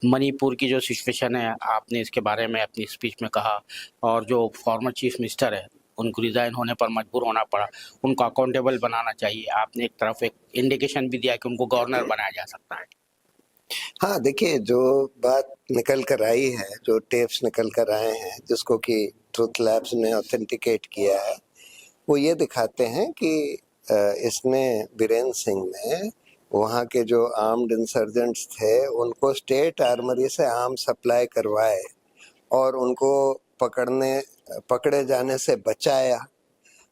मणिपुर की जो सिचुएशन है, आपने इसके बारे में अपनी स्पीच में कहा और जो फॉर्मर चीफ मिनिस्टर है उनको रिजाइन होने पर मजबूर होना पड़ा, उनको अकाउंटेबल बनाना चाहिए। आपने एक तरफ एक इंडिकेशन भी दिया कि उनको गवर्नर बनाया जा सकता है। हाँ, देखिए, जो बात निकल कर आई है, जो टेप्स निकल कर आए हैं, जिसको कि ट्रुथ लैब्स ने ऑथेंटिकेट किया है, वो ये दिखाते हैं कि इसने बीरेन सिंह ने वहाँ के जो आर्म्ड इंसर्जेंट्स थे उनको स्टेट आर्मरी से आर्म सप्लाई करवाए और उनको पकड़े जाने से बचाया।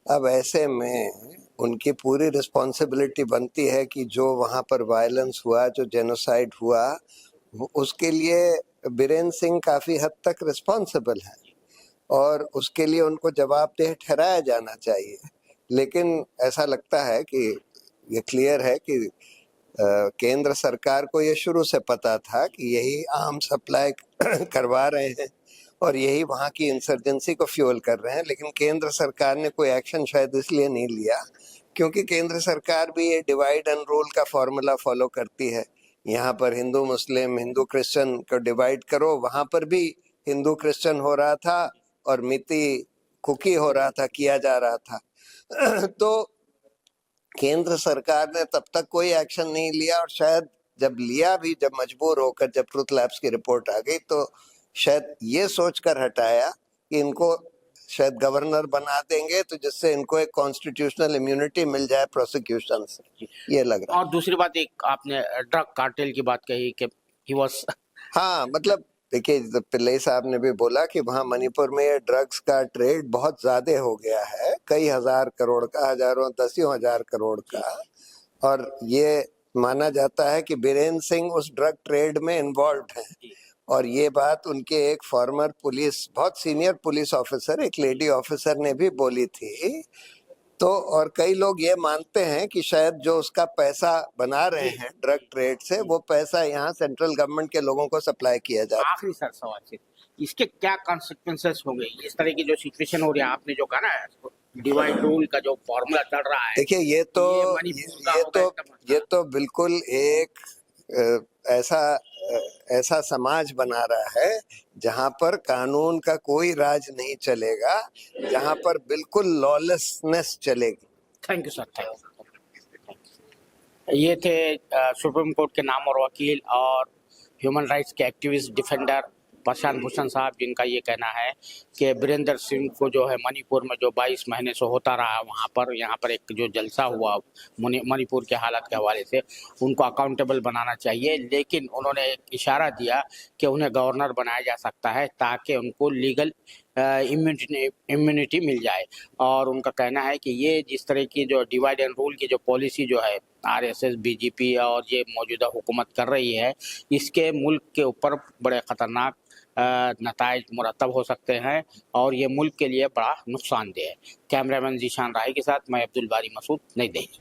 अब ऐसे में उनकी पूरी रिस्पॉन्सिबिलिटी बनती है कि जो वहाँ पर वायलेंस हुआ, जो जेनोसाइड हुआ, उसके लिए बीरेन सिंह काफ़ी हद तक रिस्पॉन्सिबल है और उसके लिए उनको जवाबदेह ठहराया जाना चाहिए। लेकिन ऐसा लगता है कि ये क्लियर है कि केंद्र सरकार को ये शुरू से पता था कि यही आर्म सप्लाई करवा रहे हैं और यही वहाँ की इंसर्जेंसी को फ्यूल कर रहे हैं। लेकिन केंद्र सरकार ने कोई एक्शन शायद इसलिए नहीं लिया क्योंकि केंद्र सरकार भी ये डिवाइड एंड रूल का फॉर्मूला फॉलो करती है। यहाँ पर हिंदू मुस्लिम, हिंदू क्रिश्चियन को डिवाइड करो, वहाँ पर भी हिंदू क्रिश्चियन हो रहा था और मिति कुकी हो रहा था, किया जा रहा था। तो केंद्र सरकार ने तब तक कोई एक्शन नहीं लिया और शायद जब लिया भी, जब मजबूर होकर, जब ट्रुथ लैब्स की रिपोर्ट आ गई, तो शायद ये सोचकर हटाया कि इनको शायद गवर्नर बना देंगे तो जिससे इनको एक कॉन्स्टिट्यूशनल इम्यूनिटी मिल जाए प्रोसिक्यूशन से, ये लग रहा है। और दूसरी बात, एक आपने ड्रग कार्टेल की बात कही कि ही वाज हाँ, मतलब देखिए, पिल्लई साहब ने भी बोला कि वहाँ मणिपुर में ये ड्रग्स का ट्रेड बहुत ज्यादा हो गया है, कई हजार करोड़ का, हजारों दसियों हजार करोड़ का, और ये माना जाता है कि बीरेन सिंह उस ड्रग ट्रेड में इन्वॉल्व हैं। और ये बात उनके एक फॉर्मर पुलिस, बहुत सीनियर पुलिस ऑफिसर, एक लेडी ऑफिसर ने भी बोली थी। तो और कई लोग ये मानते हैं कि शायद जो उसका पैसा बना रहे हैं ड्रग ट्रेड से, वो पैसा यहाँ सेंट्रल गवर्नमेंट के लोगों को सप्लाई किया जाता है। आखिरी सर सवाल से, इसके क्या कॉन्सिक्वेंसेस होंगे? इस तरह की जो सिचुएशन हो रही है, आपने जो कहा ना डिवाइड रूल का जो फॉर्मूला चल रहा है, देखिए, ये तो बिल्कुल एक ऐसा समाज बना रहा है जहां पर कानून का कोई राज नहीं चलेगा, जहां पर बिल्कुल लॉलेसनेस चलेगी। Thank you sir, thank you. ये थे सुप्रीम कोर्ट के नामवर वकील और ह्यूमन राइट्स के एक्टिविस्ट डिफेंडर प्रशांत भूषण साहब, जिनका ये कहना है कि बीरेंद्र सिंह को जो है मणिपुर में जो 22 महीने से होता रहा वहाँ पर, यहाँ पर एक जो जलसा हुआ मणिपुर के हालात के हवाले से, उनको अकाउंटेबल बनाना चाहिए। लेकिन उन्होंने एक इशारा दिया कि उन्हें गवर्नर बनाया जा सकता है ताकि उनको लीगल इम्यूनिटी मिल जाए। और उनका कहना है कि ये जिस तरह की जो डिवाइड एंड रूल की जो पॉलिसी जो है आरएसएस, बीजेपी और ये मौजूदा हुकूमत कर रही है, इसके मुल्क के ऊपर बड़े ख़तरनाक नताइज मुरतब हो सकते हैं और ये मुल्क के लिए बड़ा नुकसानदेह है। कैमरामैन जीशान राही के साथ मैं अब्दुल बारी मसूद, नई दिल्ली।